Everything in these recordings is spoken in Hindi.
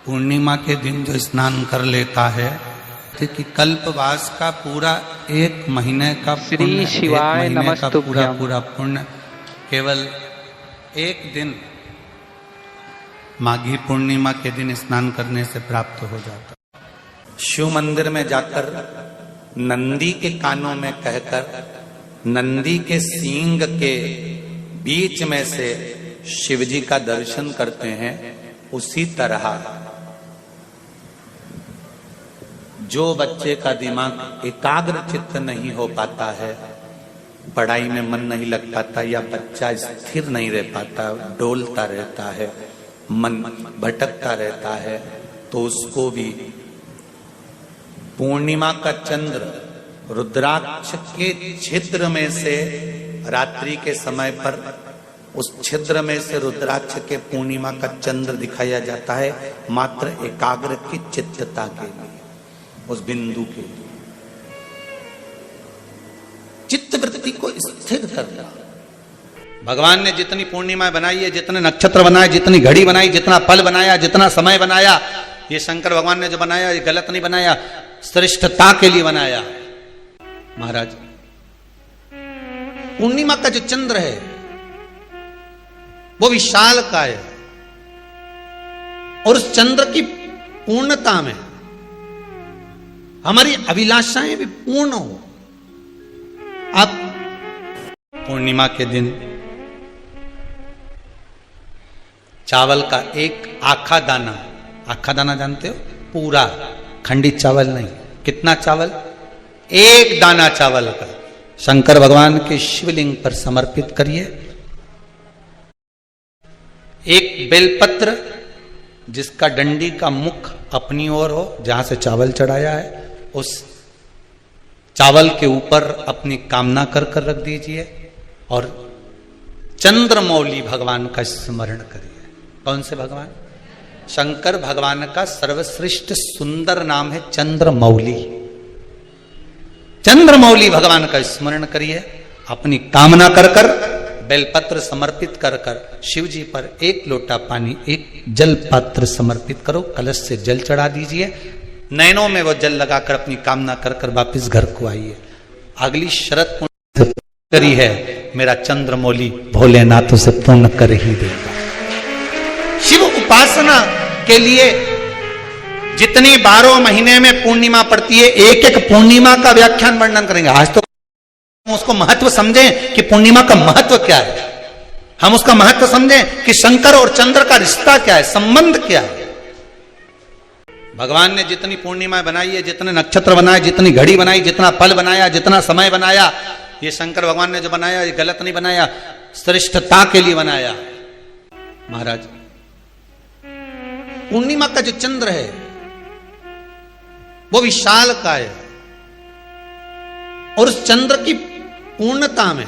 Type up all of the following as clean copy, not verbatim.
पूर्णिमा के दिन जो स्नान कर लेता है कि कल्पवास का पूरा एक महीने का श्री शिवाय नमस्तुभ्यं पूरा पुण्य केवल एक दिन माघी पूर्णिमा के दिन स्नान करने से प्राप्त हो जाता। शिव मंदिर में जाकर नंदी के कानों में कहकर नंदी के सींग के बीच में से शिवजी का दर्शन करते हैं, उसी तरह जो बच्चे का दिमाग एकाग्र चित्त नहीं हो पाता है, पढ़ाई में मन नहीं लग पाता या बच्चा स्थिर नहीं रह पाता, डोलता रहता है, मन भटकता रहता है, तो उसको भी पूर्णिमा का चंद्र रुद्राक्ष के छिद्र में से रात्रि के समय पर उस छिद्र में से रुद्राक्ष के पूर्णिमा का चंद्र दिखाया जाता है, मात्र एकाग्र की चित्तता के लिए, उस बिंदु के लिए चित्त वृत्ति को स्थिर करना। भगवान ने जितनी पूर्णिमा बनाई है, जितने नक्षत्र बनाए, जितनी घड़ी बनाई, जितना पल बनाया, जितना समय बनाया, ये शंकर भगवान ने जो बनाया ये गलत नहीं बनाया, श्रेष्ठता के लिए बनाया। महाराज पूर्णिमा का जो चंद्र है वो विशाल का है और उस चंद्र की पूर्णता में हमारी अभिलाषाएं भी पूर्ण हो। आप पूर्णिमा के दिन चावल का एक आखा दाना जानते हो, पूरा खंडित चावल नहीं, कितना चावल, एक दाना चावल का शंकर भगवान के शिवलिंग पर समर्पित करिए। एक बेलपत्र जिसका डंडी का मुख अपनी ओर हो, जहां से चावल चढ़ाया है, उस चावल के ऊपर अपनी कामना कर कर रख दीजिए और चंद्रमौली भगवान का स्मरण करिए। कौन से भगवान? शंकर भगवान का सर्वश्रेष्ठ सुंदर नाम है चंद्रमौली। चंद्रमौली भगवान का स्मरण करिए, अपनी कामना कर कर बेलपत्र समर्पित कर कर शिव जी पर एक लोटा पानी, एक जल पात्र समर्पित करो, कलश से जल चढ़ा दीजिए, नैनों में वो जल लगाकर अपनी कामना कर कर वापिस घर को आइए। अगली शरत पूर्ण करी है, मेरा चंद्रमौली भोलेनाथ उसे पूर्ण कर ही देगा। शिव उपासना के लिए जितनी 12 महीने में पूर्णिमा पड़ती है, एक एक पूर्णिमा का व्याख्यान वर्णन करेंगे। आज तो उसको महत्व समझें कि पूर्णिमा का महत्व क्या है, हम उसका महत्व समझें कि शंकर और चंद्र का रिश्ता क्या है, संबंध क्या है। भगवान ने जितनी पूर्णिमा बनाई है, जितने नक्षत्र बनाए, जितनी घड़ी बनाई, जितना पल बनाया, जितना समय बनाया, ये शंकर भगवान ने जो बनाया ये गलत नहीं बनाया, श्रेष्ठता के लिए बनाया। महाराज पूर्णिमा का जो चंद्र है वो विशाल का है और उस चंद्र की पूर्णता में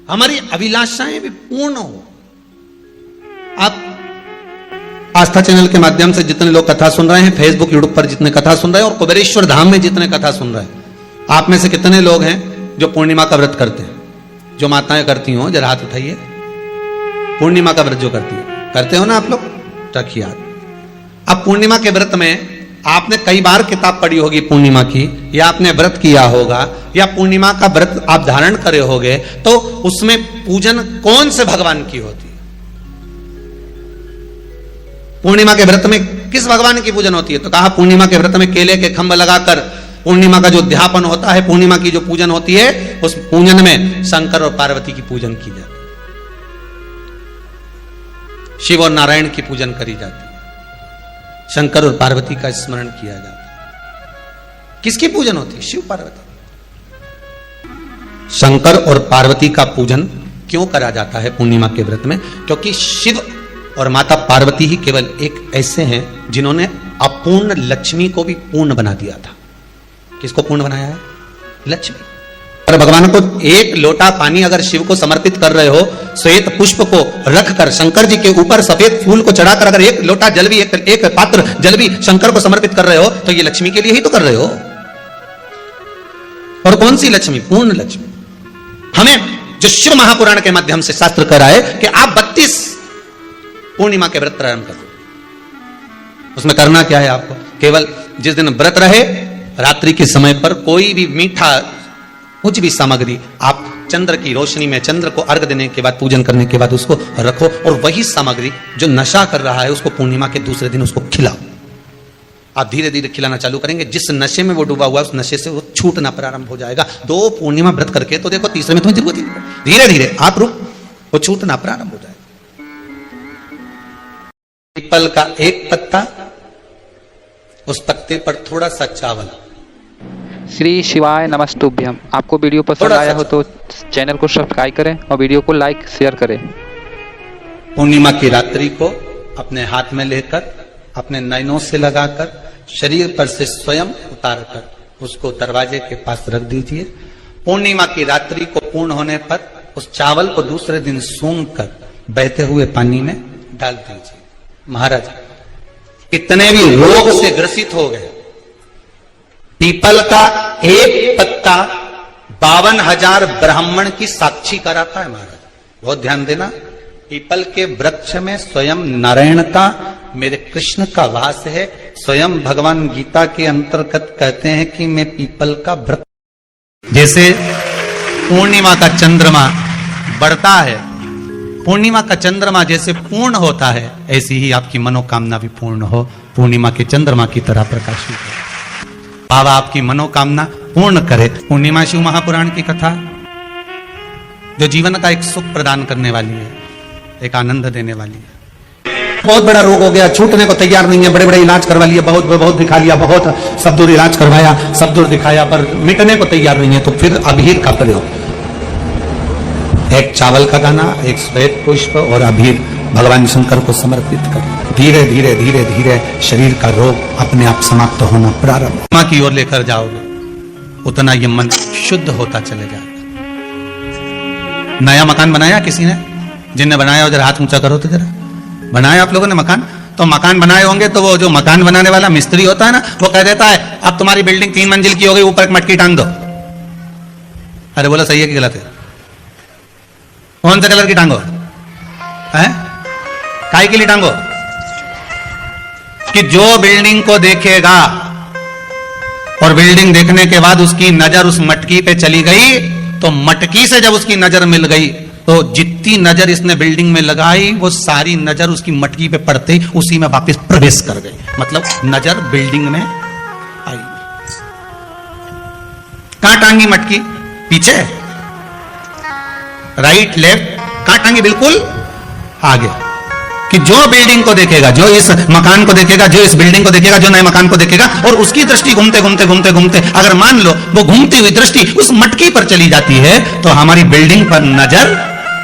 हमारी अभिलाषाएं भी पूर्ण हो। आप आस्था चैनल के माध्यम से जितने लोग कथा सुन रहे हैं, फेसबुक यूट्यूब पर जितने कथा सुन रहे हैं और कुबेरेश्वर धाम में जितने कथा सुन रहे हैं, आप में से कितने लोग हैं जो पूर्णिमा का व्रत करते हैं? जो माताएं करती हो जरा हाथ उठाइए। पूर्णिमा का व्रत जो करते हो ना आप लोग, रखिए हाथ। अब पूर्णिमा के व्रत में आपने कई बार किताब पढ़ी होगी पूर्णिमा की, या आपने व्रत किया होगा, या पूर्णिमा का व्रत आप धारण करे होगे, तो उसमें पूजन कौन से भगवान की होती है? पूर्णिमा के व्रत में किस भगवान की पूजन होती है? तो कहा पूर्णिमा के व्रत में केले के खंभ लगाकर पूर्णिमा का जो अध्यापन होता है, पूर्णिमा की जो पूजन होती है, उस पूजन में शंकर और पार्वती की पूजन की जाती है, शिव और नारायण की पूजन करी जाती है, शंकर और पार्वती का स्मरण किया जाता है। किसकी पूजन होती है? शिव पार्वती। शंकर और पार्वती का पूजन क्यों करा जाता है पूर्णिमा के व्रत में? क्योंकि शिव और माता पार्वती ही केवल एक ऐसे हैं जिन्होंने अपूर्ण लक्ष्मी को भी पूर्ण बना दिया था। किसको पूर्ण बनाया है? लक्ष्मी। और भगवान को एक लोटा पानी अगर शिव को समर्पित कर रहे हो, श्वेत पुष्प को रखकर शंकर जी के ऊपर सफेद फूल को चढ़ाकर अगर एक लोटा जल भी, एक पात्र जल भी शंकर को समर्पित कर रहे हो, तो ये लक्ष्मी के लिए ही तो कर रहे हो। और कौन सी लक्ष्मी? पूर्ण लक्ष्मी। हमें जो शिव महापुराण के माध्यम से शास्त्र कह रहा है कि आप 32 पूर्णिमा के व्रत प्रारंभ करो। उसमें करना क्या है आपको? केवल जिस दिन व्रत रहे रात्रि के समय पर कोई भी मीठा कुछ भी सामग्री आप चंद्र की रोशनी में चंद्र को अर्घ देने के बाद पूजन करने के बाद उसको रखो और वही सामग्री जो नशा कर रहा है उसको पूर्णिमा के दूसरे दिन उसको खिलाओ। आप धीरे धीरे खिलाना चालू करेंगे, जिस नशे में वो डूबा हुआ उस नशे से वो छूटना प्रारंभ हो जाएगा। 2 पूर्णिमा व्रत करके तो देखो तीसरे में तुम्हें जरूरत ही नहीं, धीरे धीरे आप रुक वो छूटना प्रारंभ हो जाएगा। पीपल का एक पत्ता, उस पत्ते पर थोड़ा सा चावल। श्री शिवाय नमस्तुभ्यम। आपको वीडियो पसंद आया हो तो चैनल को सब्सक्राइब करें और वीडियो को लाइक शेयर करें। पूर्णिमा की रात्रि को अपने हाथ में लेकर अपने नयनों से लगाकर शरीर पर से स्वयं उतारकर उसको दरवाजे के पास रख दीजिए। पूर्णिमा की रात्रि को पूर्ण होने पर उस चावल को दूसरे दिन सूंघ कर बहते हुए पानी में डाल दीजिए। महाराज कितने भी रोग से ग्रसित हो गए, पीपल का एक पत्ता 52,000 ब्राह्मण की साक्षी कराता है। महाराज बहुत ध्यान देना, पीपल के वृक्ष में स्वयं नारायण का, मेरे कृष्ण का वास है। स्वयं भगवान गीता के अंतर्गत कहते हैं कि मैं पीपल का वृक्ष। जैसे पूर्णिमा का चंद्रमा बढ़ता है, पूर्णिमा का चंद्रमा जैसे पूर्ण होता है, ऐसी ही आपकी मनोकामना भी पूर्ण हो, पूर्णिमा के चंद्रमा की तरह प्रकाशित हो। बाबा आपकी मनोकामना पूर्ण करे। पूर्णिमा शिव महापुराण की कथा जो जीवन का एक सुख प्रदान करने वाली है, एक आनंद देने वाली है। बहुत बड़ा रोग हो गया, छूटने को तैयार नहीं है, बड़े बड़े इलाज करवा लिया, बहुत दिखा लिया, बहुत सब दूर इलाज करवाया, सब दूर दिखाया, पर मिटने को तैयार नहीं है, तो फिर अबीर का प्रयोग, एक चावल का दाना, एक श्वेत पुष्प और अबीर भगवान शंकर को समर्पित कर धीरे धीरे धीरे धीरे शरीर का रोग अपने आप समाप्त होना प्रारंभ। मां की ओर लेकर जाओगे उतना ये मन शुद्ध होता चले जाएगा। नया मकान बनाया किसी ने, जिनने बनाया हो जरा हाथ ऊंचा करो तो जरा। बनाया आप लोगों ने मकान, तो मकान बनाए होंगे तो वो जो मकान बनाने वाला मिस्त्री होता है ना, वो कह देता है अब तुम्हारी बिल्डिंग 3 मंजिल की हो गई, ऊपर एक मटकी टांग दो। अरे बोला सही है कि गलत है? कौन से कलर की टांगो है? काय के लिए टांगो? कि जो बिल्डिंग को देखेगा और बिल्डिंग देखने के बाद उसकी नजर उस मटकी पे चली गई, तो मटकी से जब उसकी नजर मिल गई तो जितनी नजर इसने बिल्डिंग में लगाई वो सारी नजर उसकी मटकी पे पड़ते ही उसी में वापस प्रवेश कर गई। मतलब नजर बिल्डिंग में आई। कहां टांगी मटकी? पीछे, राइट लेफ्ट, कहां टांगी? बिल्कुल आगे। कि जो बिल्डिंग को देखेगा, जो इस मकान को देखेगा, जो इस बिल्डिंग को देखेगा, जो नए मकान को देखेगा, और उसकी दृष्टि घूमते घूमते घूमते घूमते अगर मान लो वो घूमती हुई दृष्टि उस मटकी पर चली जाती है, तो हमारी बिल्डिंग पर नजर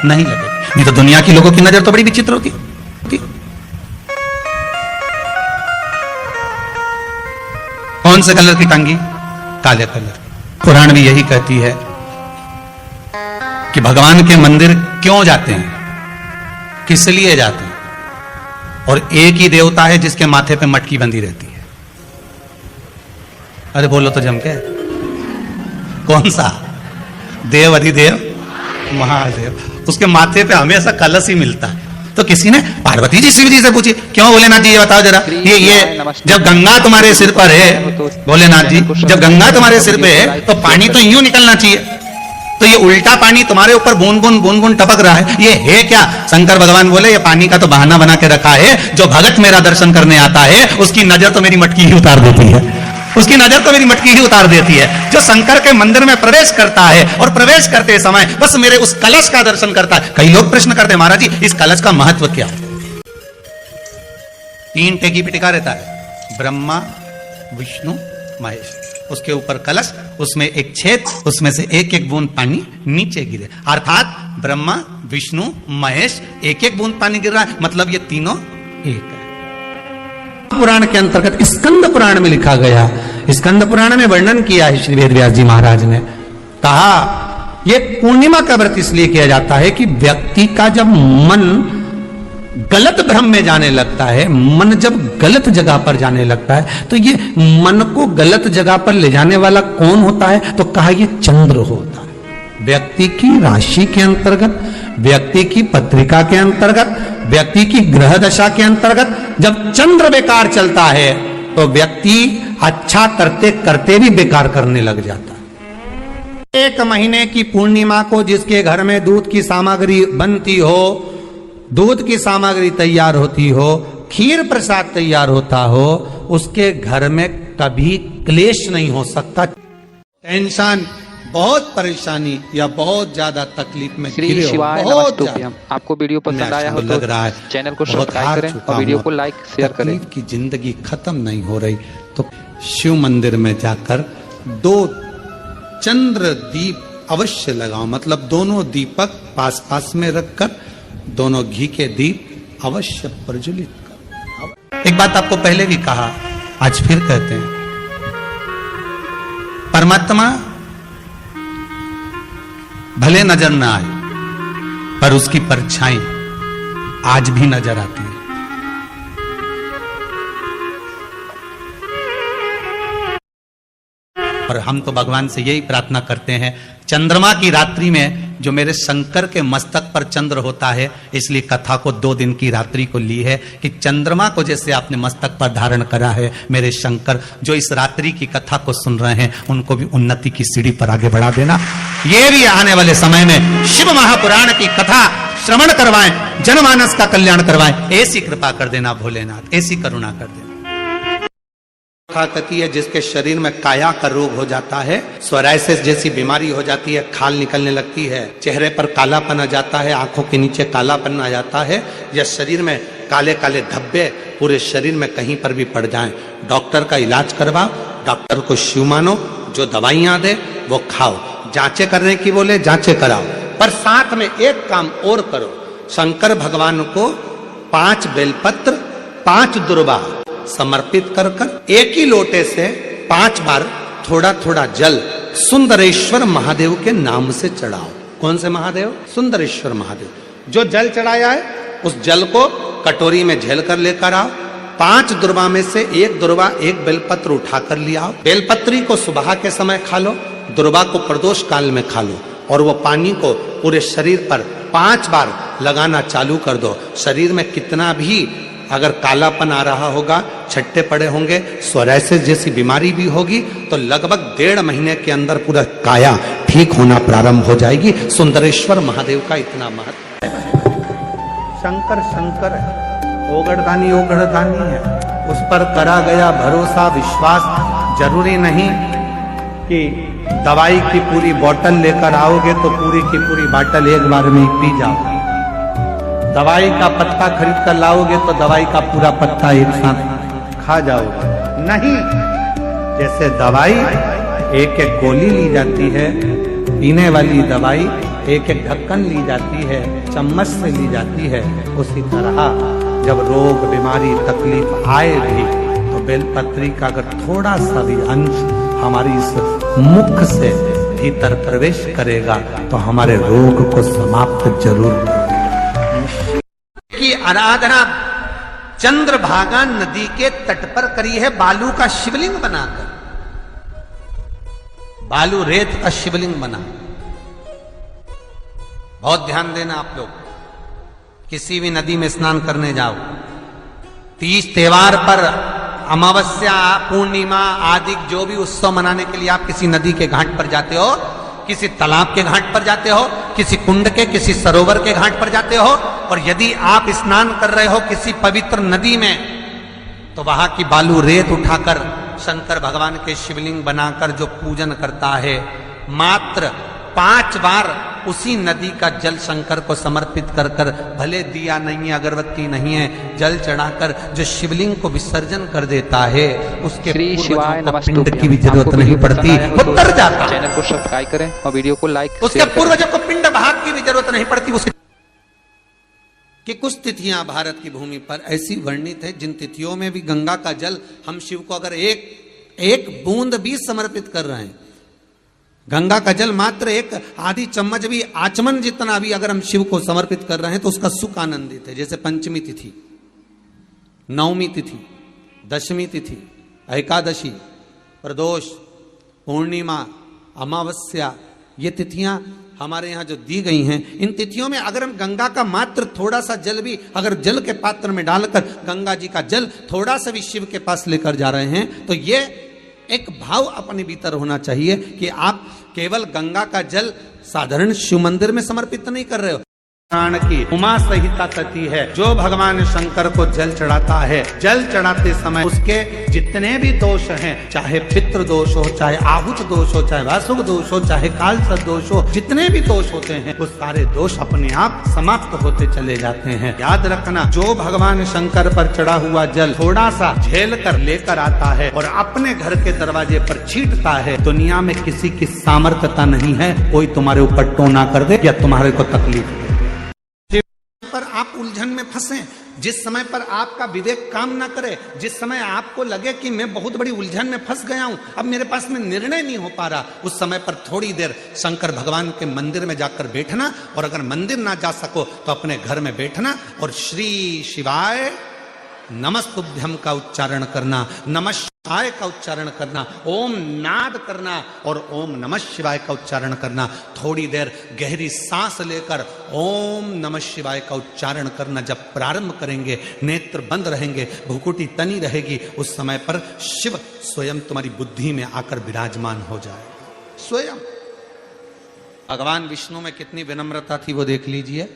नहीं लगेगी। नहीं तो दुनिया की लोगों की नजर तो बड़ी विचित्र होती। कौन से कलर की टांगी? काले कलर। पुराण भी यही कहती है कि भगवान के मंदिर क्यों जाते हैं, किस लिए जाते हैं, और एक ही देवता है जिसके माथे पे मटकी बंधी रहती है। अरे बोलो तो जम के, कौन सा? देव अधिदेव महादेव, उसके माथे पे हमेशा कलश ही मिलता है। तो किसी ने पार्वती जी शिव जी से पूछी, क्यों भोलेनाथ जी ये बताओ जरा, ये जब गंगा तुम्हारे सिर पर है, भोलेनाथ जी जब गंगा तुम्हारे सिर पे है तो पानी तो यूं निकलना चाहिए, तो ये उल्टा पानी तुम्हारे ऊपर बूंद बूंद टपक रहा है, ये है क्या? शंकर भगवान बोले ये पानी का तो बहाना बना के रखा है, जो भगत मेरा दर्शन करने आता है उसकी नजर तो मेरी मटकी ही उतार देती है, उसकी नजर तो मेरी मटकी ही उतार देती है। जो शंकर के मंदिर में प्रवेश करता है और प्रवेश करते समय बस मेरे उस कलश का दर्शन करता है। कई लोग प्रश्न करते हैं, महाराज जी इस कलश का महत्व क्या है? 3 टेकी पे टिका रहता है, ब्रह्मा विष्णु महेश, उसके ऊपर कलश, उसमें एक छेद, उसमें से एक एक बूंद पानी नीचे गिरे, अर्थात ब्रह्मा विष्णु महेश एक एक बूंद पानी गिर रहा है, मतलब ये तीनों एक है। पुराण के अंतर्गत स्कंद पुराण में लिखा गया, स्कंद पुराण में वर्णन किया है श्री वेद व्यास जी महाराज ने, कहा ये पूर्णिमा का व्रत इसलिए किया जाता है कि व्यक्ति का जब मन गलत भ्रम में जाने लगता है, मन जब गलत जगह पर जाने लगता है, तो ये मन को गलत जगह पर ले जाने वाला कौन होता है? तो कहा ये चंद्र होता है। व्यक्ति की राशि के अंतर्गत व्यक्ति व्यक्ति की पत्रिका के अंतर्गत, व्यक्ति की ग्रह दशा के अंतर्गत जब चंद्र बेकार चलता है तो व्यक्ति अच्छा करते करते भी बेकार करने लग जाता है। एक महीने की पूर्णिमा को जिसके घर में दूध की सामग्री बनती हो, दूध की सामग्री तैयार होती हो, खीर प्रसाद तैयार होता हो, उसके घर में कभी क्लेश नहीं हो सकता। टेंशन, बहुत परेशानी या बहुत ज्यादा तकलीफ में श्री घिरे हो, शिवाय बहुत नमस्तुभ्यम। आपको वीडियो पसंद आया हो तो लग रहा है चैनल को बहुत सब्सक्राइब हार करें चुका और वीडियो हूं, को लाइक शेयर करें। तकलीफ की जिंदगी खत्म नहीं हो रही तो शिव मंदिर में जाकर 2 चंद्र दीप अवश्य लगाओ, मतलब दोनों दीपक पास पास में रखकर दोनों घी के दीप अवश्य प्रज्वलित करो। एक बात आपको पहले भी कहा, आज फिर कहते हैं, परमात्मा भले नजर ना आए पर उसकी परछाई आज भी नजर आती है। और हम तो भगवान से यही प्रार्थना करते हैं, चंद्रमा की रात्रि में जो मेरे शंकर के मस्तक पर चंद्र होता है, इसलिए कथा को 2 दिन की रात्रि को ली है कि चंद्रमा को जैसे आपने मस्तक पर धारण करा है, मेरे शंकर जो इस रात्रि की कथा को सुन रहे हैं उनको भी उन्नति की सीढ़ी पर आगे बढ़ा देना। ये भी आने वाले समय में शिव महापुराण की कथा श्रवण करवाएं, जनमानस का कल्याण करवाएं, ऐसी कृपा कर देना भोलेनाथ, ऐसी करुणा कर देना। कहती है जिसके शरीर में काया का रोग हो जाता है, सोराइसिस जैसी बीमारी हो जाती है, खाल निकलने लगती है, चेहरे पर कालापन आ जाता है, आंखों के नीचे कालापन आ जाता है, या शरीर में काले काले धब्बे पूरे शरीर में कहीं पर भी पड़ जाएं, डॉक्टर का इलाज करवाओ, डॉक्टर को शिव मानो, जो दवाइयां दे वो खाओ, जांचें करने की बोले जांचें कराओ, पर साथ में एक काम और करो, शंकर भगवान को 5 बेलपत्र 5 दुर्वा समर्पित कर एक ही लोटे से 5 बार थोड़ा थोड़ा जल सुंदरेश्वर महादेव के नाम से चढ़ाओ। कौन से महादेव? सुंदरेश्वर महादेव। जो जल चढ़ाया है उस जल को कटोरी में झेल कर लेकर आओ, 5 दुर्वा में से 1 दुर्वा 1 बेलपत्र उठाकर ले आओ। बेलपत्री को सुबह के समय खा लो, दुर्वा को प्रदोष काल में खा लो, और वो पानी को पूरे शरीर पर 5 बार लगाना चालू कर दो। शरीर में कितना भी अगर कालापन आ रहा होगा, छट्टे पड़े होंगे, सोराइसिस जैसी बीमारी भी होगी, तो लगभग 1.5 महीने के अंदर पूरा काया ठीक होना प्रारंभ हो जाएगी। सुंदरेश्वर महादेव का इतना महत्व है। शंकर शंकर है, ओगड़दानी ओगड़दानी है, उस पर करा गया भरोसा विश्वास। जरूरी नहीं कि दवाई की पूरी बोतल लेकर आओगे तो पूरी की पूरी बोतल एक बार में पी जाओ, दवाई का पत्ता खरीद कर लाओगे तो दवाई का पूरा पत्ता एक साथ खा जाओगे, नहीं। जैसे दवाई एक एक गोली ली जाती है, पीने वाली दवाई एक एक ढक्कन ली जाती है, चम्मच से ली जाती है, उसी तरह जब रोग बीमारी तकलीफ आए भी तो बेलपत्री का अगर थोड़ा सा भी अंश हमारी इस मुख से भीतर प्रवेश करेगा तो हमारे रोग को समाप्त जरूर की आराधना चंद्रभागा नदी के तट पर करी है, बालू का शिवलिंग बनाकर, बालू रेत का शिवलिंग बना। बहुत ध्यान देना आप लोग, किसी भी नदी में स्नान करने जाओ, तीज त्योहार पर, अमावस्या पूर्णिमा आदि जो भी उत्सव मनाने के लिए आप किसी नदी के घाट पर जाते हो, किसी तालाब के घाट पर जाते हो, किसी कुंड के किसी सरोवर के घाट पर जाते हो, और यदि आप स्नान कर रहे हो किसी पवित्र नदी में, तो वहां की बालू रेत उठाकर शंकर भगवान के शिवलिंग बनाकर जो पूजन करता है, मात्र 5 बार उसी नदी का जल शंकर को समर्पित कर कर, भले दिया नहीं है, अगरबत्ती नहीं है, जल चढ़ाकर जो शिवलिंग को विसर्जन कर देता है, उसके श्री शिवाय पिंड की भी जरूरत नहीं पड़ती, वो तर जाता। चैनल को सब्सक्राइब करें और वीडियो को लाइक, उसके पूर्वजों को पिंड भाग की भी जरूरत नहीं पड़ती। उसके कि कुछ तिथियां भारत की भूमि पर ऐसी वर्णित है जिन तिथियों में भी गंगा का जल हम शिव को अगर एक बूंद भी समर्पित कर रहे हैं, गंगा का जल मात्र एक आधी चम्मच भी, आचमन जितना भी अगर हम शिव को समर्पित कर रहे हैं तो उसका सुख आनंदित है। जैसे पंचमी तिथि, नवमी तिथि, दशमी तिथि, एकादशी, प्रदोष, पूर्णिमा, अमावस्या, ये तिथियां हमारे यहाँ जो दी गई हैं, इन तिथियों में अगर हम गंगा का मात्र थोड़ा सा जल भी अगर जल के पात्र में डालकर गंगा जी का जल थोड़ा सा भी शिव के पास लेकर जा रहे हैं, तो ये एक भाव अपने भीतर होना चाहिए कि आप केवल गंगा का जल साधारण शिव मंदिर में समर्पित नहीं कर रहे हो। प्राण की उमा संहिता कहती है, जो भगवान शंकर को जल चढ़ाता है, जल चढ़ाते समय उसके जितने भी दोष हैं, चाहे पितृ दोष हो, चाहे आहुत दोष हो, चाहे वासुक दोष हो, चाहे कालसर्प दोष हो, जितने भी दोष होते हैं वो सारे दोष अपने आप समाप्त होते चले जाते हैं। याद रखना, जो भगवान शंकर पर चढ़ा हुआ जल थोड़ा सा झेल कर लेकर आता है और अपने घर के दरवाजे पर छींटता है, दुनिया में किसी की सामर्थ्यता नहीं है कोई तुम्हारे ऊपर टोना कर दे या तुम्हारे को तकलीफ दे। पर आप उलझन में फंसे, जिस समय पर आपका विवेक काम ना करे, जिस समय आपको लगे कि मैं बहुत बड़ी उलझन में फंस गया हूं, अब मेरे पास में निर्णय नहीं हो पा रहा, उस समय पर थोड़ी देर शंकर भगवान के मंदिर में जाकर बैठना, और अगर मंदिर ना जा सको तो अपने घर में बैठना और श्री शिवाय नमस्तुभ्यम का उच्चारण करना, नमः शिवाय का उच्चारण करना, ओम नाद करना और ओम नमः शिवाय का उच्चारण करना। थोड़ी देर गहरी सांस लेकर ओम नमः शिवाय का उच्चारण करना जब प्रारंभ करेंगे, नेत्र बंद रहेंगे, भुकुटी तनी रहेगी, उस समय पर शिव स्वयं तुम्हारी बुद्धि में आकर विराजमान हो जाएगा। स्वयं भगवान विष्णु में कितनी विनम्रता थी वो देख लीजिए।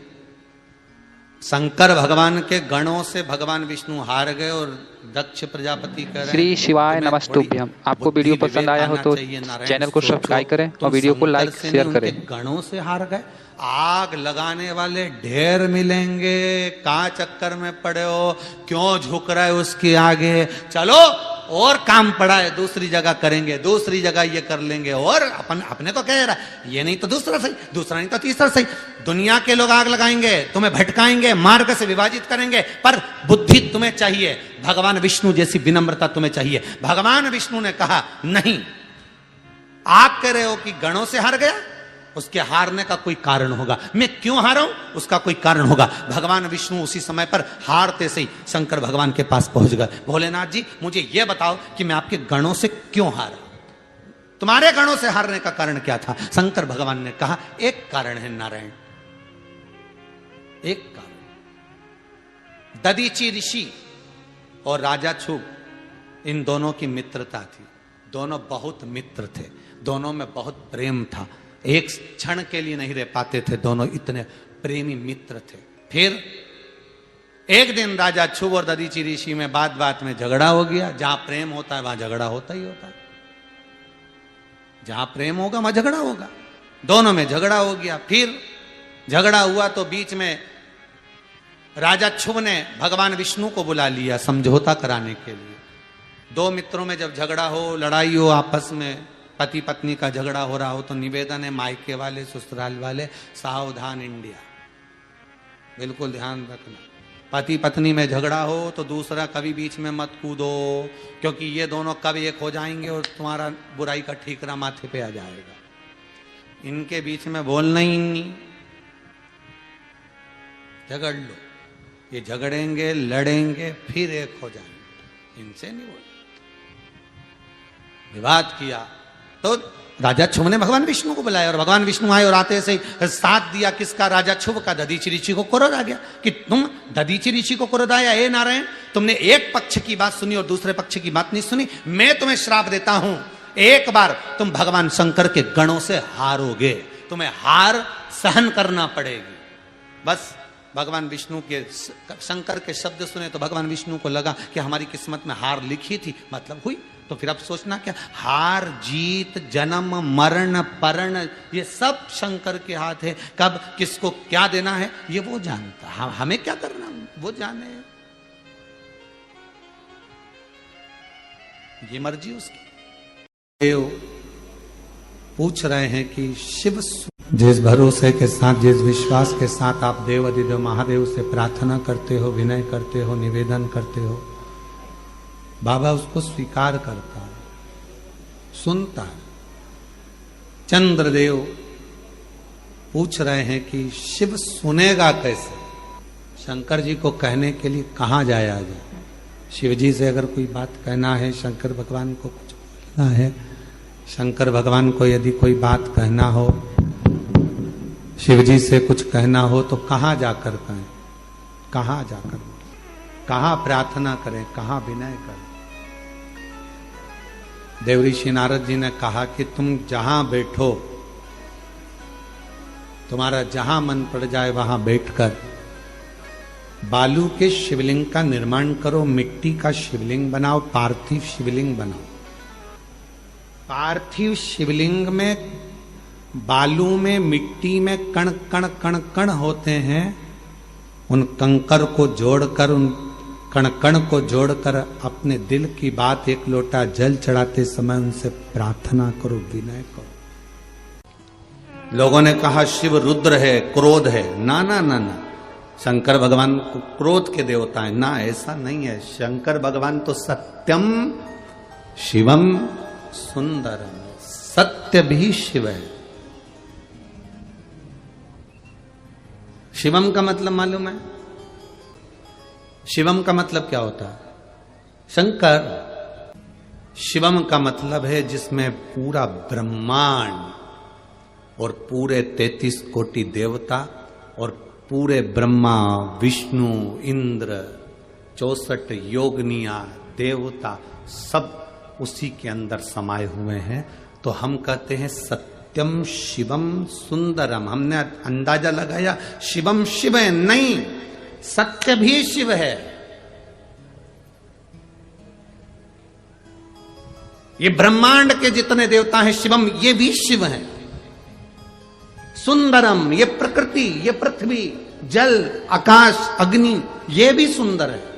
शंकर भगवान के गणों से भगवान विष्णु हार गए और दक्ष प्रजापति कह रहे हैं, श्री शिवाय नमस्तुभ्यम। आपको वीडियो पसंद आया हो तो चैनल को सब्सक्राइब करें और वीडियो को लाइक शेयर करें। गणों से हार गए, आग लगाने वाले ढेर मिलेंगे, कहाँ चक्कर में पड़े हो, क्यों झुक रहे उसके आगे, चलो और काम पड़ा है दूसरी जगह करेंगे, दूसरी जगह ये कर लेंगे, और अपने तो कह रहा है ये नहीं तो दूसरा सही, दूसरा नहीं तो तीसरा सही। दुनिया के लोग आग लगाएंगे, तुम्हें भटकाएंगे, मार्ग से विभाजित करेंगे, पर बुद्धि तुम्हें चाहिए, भगवान विष्णु जैसी विनम्रता तुम्हें चाहिए। भगवान विष्णु ने कहा नहीं, आप कह रहे हो कि गणों से हार गया, उसके हारने का कोई कारण होगा, मैं क्यों हारा हूं उसका कोई कारण होगा। भगवान विष्णु उसी समय पर हारते से ही शंकर भगवान के पास पहुंच गए। भोलेनाथ जी मुझे यह बताओ कि मैं आपके गणों से क्यों हारा, तुम्हारे गणों से हारने का कारण क्या था। शंकर भगवान ने कहा एक कारण है नारायण, एक कारण, दधीचि ऋषि और राजा छुब इन दोनों की मित्रता थी, दोनों बहुत मित्र थे, दोनों में बहुत प्रेम था, एक क्षण के लिए नहीं रह पाते थे, दोनों इतने प्रेमी मित्र थे। फिर एक दिन राजा छुब और दधीचि ऋषि में बात बात में झगड़ा हो गया। जहां प्रेम होता है वहां झगड़ा होता ही होता है, जहां प्रेम होगा वहां झगड़ा होगा, दोनों में झगड़ा हो गया। फिर झगड़ा हुआ तो बीच में राजा छुब ने भगवान विष्णु को बुला लिया समझौता कराने के लिए। दो मित्रों में जब झगड़ा हो, लड़ाई हो, आपस में पति पत्नी का झगड़ा हो रहा हो, तो निवेदन है मायके वाले ससुराल वाले सावधान इंडिया, बिल्कुल ध्यान रखना। पति पत्नी में झगड़ा हो तो दूसरा कभी बीच में मत कूदो, क्योंकि ये दोनों कब एक हो जाएंगे और तुम्हारा बुराई का ठीकरा माथे पे आ जाएगा। इनके बीच में बोलना ही नहीं, झगड़ लो, ये झगड़ेंगे लड़ेंगे फिर एक हो जाएंगे, इनसे नहीं बोल। विवाद किया तो राजा छुब ने भगवान विष्णु को बुलाया और भगवान विष्णु आए और आते से साथ दिया किसका, राजा छुब का। दधीचि ऋषि को क्रोध आ गया कि तुम दधीचि ऋषि को क्रोध आया, ए नारायण तुमने एक पक्ष की बात सुनी और दूसरे पक्ष की बात नहीं सुनी, मैं तुम्हें श्राप देता हूं, एक बार तुम भगवान शंकर के गणों से हारोगे, तुम्हें हार सहन करना पड़ेगी। बस भगवान विष्णु के शंकर के शब्द सुने तो भगवान विष्णु को लगा कि हमारी किस्मत में हार लिखी थी, मतलब हुई। तो फिर अब सोचना क्या, हार जीत जन्म मरण परण ये सब शंकर के हाथ है, कब किसको क्या देना है ये वो जानता, हमें क्या करना वो जाने, ये मर्जी उसकी। देव पूछ रहे हैं कि शिव जिस भरोसे के साथ, जिस विश्वास के साथ आप देव अधिदेव महादेव से प्रार्थना करते हो, विनय करते हो, निवेदन करते हो, बाबा उसको स्वीकार करता है, सुनता है। चंद्रदेव पूछ रहे हैं कि शिव सुनेगा कैसे, शंकर जी को कहने के लिए कहाँ जाया जाए। शिव जी से अगर कोई बात कहना है, शंकर भगवान को कुछ बोलना है, शंकर भगवान को यदि कोई बात कहना हो शिव जी से कुछ कहना हो तो कहां जाकर कहें, कहां जाकर, कहां प्रार्थना करें, कहां विनय करें। देवऋषि नारद जी ने कहा कि तुम जहां बैठो, तुम्हारा जहां मन पड़ जाए वहां बैठकर बालू के शिवलिंग का निर्माण करो, मिट्टी का शिवलिंग बनाओ, पार्थिव शिवलिंग बनाओ। पार्थिव शिवलिंग में बालू में मिट्टी में कण कण कण कण होते हैं, उन कंकर को जोड़कर, उन कण कण को जोड़कर अपने दिल की बात एक लोटा जल चढ़ाते समय उनसे प्रार्थना करो, विनय करो। लोगों ने कहा शिव रुद्र है, क्रोध है। ना ना ना ना, शंकर भगवान को क्रोध के देवता है ना, ऐसा नहीं है। शंकर भगवान तो सत्यम शिवम सुंदरम, सत्य भी शिव है। शिवम का मतलब मालूम है? शिवम का मतलब क्या होता है? शंकर। शिवम का मतलब है जिसमें पूरा ब्रह्मांड और पूरे 33 कोटि देवता और पूरे ब्रह्मा विष्णु इंद्र 64 योगनिया देवता सब उसी के अंदर समाये हुए हैं। तो हम कहते हैं सत्यम शिवम सुंदरम। हमने अंदाजा लगाया शिवम शिव है, नहीं, सत्य भी शिव है। ये ब्रह्मांड के जितने देवता हैं शिवम, ये भी शिव हैं। सुंदरम, ये प्रकृति, ये पृथ्वी, जल, आकाश, अग्नि, ये भी सुंदर है।